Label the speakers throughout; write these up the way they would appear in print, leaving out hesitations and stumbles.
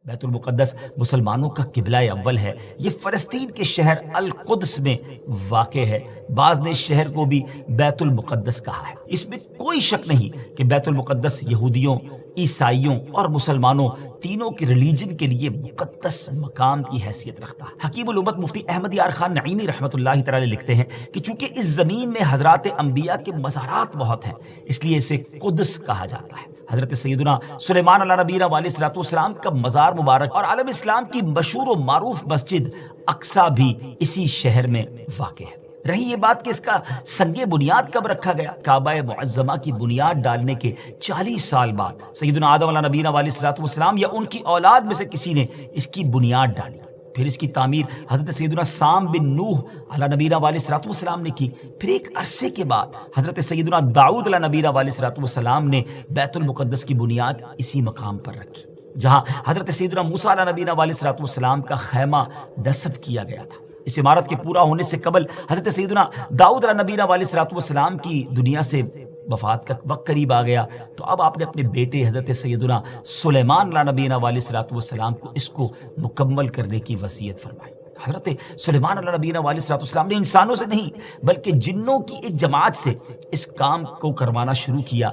Speaker 1: بیت المقدس مسلمانوں کا قبلہ اول ہے۔ یہ فلسطین کے شہر القدس میں واقع ہے۔ بعض نے اس شہر کو بھی بیت المقدس کہا ہے۔ اس میں کوئی شک نہیں کہ بیت المقدس یہودیوں، عیسائیوں اور مسلمانوں تینوں کے ریلیجن کے لیے مقدس مقام کی حیثیت رکھتا ہے۔ حکیم الامت مفتی احمد یار خان نعیمی رحمۃ اللہ تعالی لکھتے ہیں کہ چونکہ اس زمین میں حضرات انبیاء کے مزارات بہت ہیں، اس لیے اسے قدس کہا جاتا ہے۔ حضرت سیدنا سلیمان علیہ نبینا علیہ الصلوۃ والسلام کا مزار مبارک اور عالم اسلام کی مشہور و معروف مسجد اقصیٰ بھی اسی شہر میں واقع ہے۔ رہی یہ بات کہ اس کا سنگ بنیاد کب رکھا گیا، کعبہ معظمہ کی بنیاد ڈالنے کے 40 سال بعد سیدنا آدم علیہ نبینا علیہ الصلوۃ والسلام یا ان کی اولاد میں سے کسی نے اس کی بنیاد ڈالی۔ پھر اس کی تعمیر حضرت سیدنا سام بن نوح علیہ نبینا علیہ الصلوۃ والسلام نے کی۔ پھر ایک عرصے کے بعد حضرت سیدنا داؤد علیہ نبینا علیہ الصلوۃ والسلام نے بیت المقدس کی بنیاد اسی مقام پر رکھی، جہاں حضرت سیدنا موسیٰ علیہ نبینا علیہ الصلوۃ والسلام کا خیمہ نصب کیا گیا تھا۔ اس عمارت کے پورا ہونے سے قبل حضرت سیدنا داؤد علیہ نبینا علیہ الصلوۃ والسلام کی دنیا سے وفات کا وقت قریب آ گیا، تو اب آپ نے اپنے بیٹے حضرت سیدنا سلیمان علیہ نبینا علیہ الصلوۃ والسلام کو اس کو مکمل کرنے کی وصیت فرمائی۔ حضرت سلیمان علیہ نبینا علیہ الصلوۃ والسلام نے انسانوں سے نہیں بلکہ جنوں کی ایک جماعت سے اس کام کو کروانا شروع کیا۔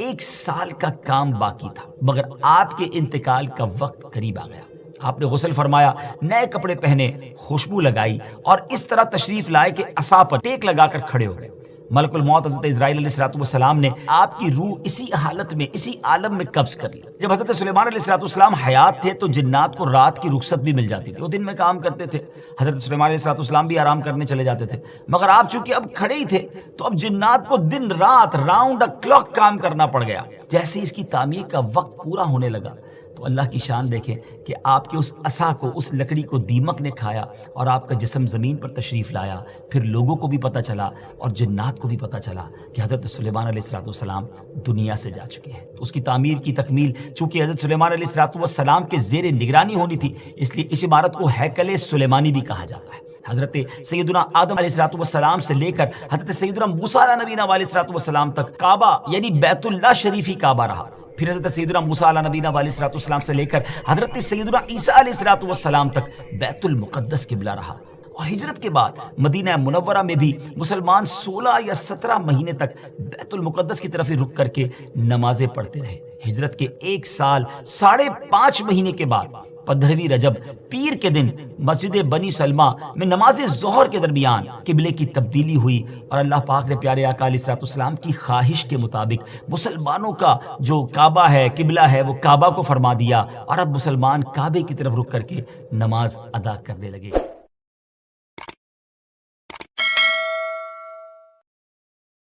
Speaker 1: 1 سال کا کام باقی تھا، مگر آپ کے انتقال کا وقت قریب آ گیا۔ آپ نے غسل فرمایا، نئے کپڑے پہنے، خوشبو لگائی اور اس طرح تشریف لائے کہ عصا پر ٹیک لگا کر کھڑے ہو گئے۔ ملک الموت حضرت اسرائیل علیہ الصلوۃ والسلام نے آپ کی روح اسی حالت میں، اسی عالم میں قبض کر لی۔ جب حضرت سلیمان علیہ الصلوۃ والسلام حیات تھے تو جنات کو رات کی رخصت بھی مل جاتی تھی، وہ دن میں کام کرتے تھے، حضرت سلیمان علیہ الصلوۃ والسلام بھی آرام کرنے چلے جاتے تھے، مگر آپ چونکہ اب کھڑے ہی تھے تو اب جنات کو دن رات راؤنڈ دا کلاک کام کرنا پڑ گیا۔ جیسے اس کی تعمیر کا وقت پورا ہونے لگا تو اللہ کی شان دیکھیں کہ آپ کے اس عصا کو، اس لکڑی کو دیمک نے کھایا اور آپ کا جسم زمین پر تشریف لایا۔ پھر لوگوں کو بھی پتہ چلا اور جنات کو بھی پتہ چلا کہ حضرت سلیمان علیہ الصلوۃ والسلام دنیا سے جا چکے ہیں۔ اس کی تعمیر کی تکمیل چونکہ حضرت سلیمان علیہ الصلوۃ والسلام کے زیر نگرانی ہونی تھی، اس لیے اس عمارت کو ہیکل سلیمانی بھی کہا جاتا ہے۔ حضرت سیدنا آدم علیہ الصلوۃ والسلام سے لے کر حضرت سیدنا موسیٰ علیہ نبینا علیہ الصلوۃ والسلام تک کعبہ یعنی بیت اللہ شریف ہی کعبہ رہا۔ پھر حضرت سیدنا موسیٰ علیہ نبینا علیہ الصلوۃ والسلام سے لے کر حضرت سیدنا عیسیٰ علیہ الصلوۃ والسلام تک بیت المقدس قبلہ رہا۔ اور ہجرت کے بعد مدینہ منورہ میں بھی مسلمان 16 یا 17 مہینے تک بیت المقدس کی طرف ہی رک کر کے نمازیں پڑھتے رہے۔ ہجرت کے 1 سال 5.5 مہینے کے بعد 15ویں رجب پیر کے دن مسجد بنی سلمہ میں نماز ظہر کے درمیان قبلے کی تبدیلی ہوئی اور اللہ پاک نے پیارے آقا علیہ الصلوۃ والسلام کی خواہش کے مطابق مسلمانوں کا جو کعبہ ہے، قبلہ ہے، وہ کعبہ کو فرما دیا اور اب مسلمان کعبے کی طرف رک کر کے نماز ادا کرنے لگے۔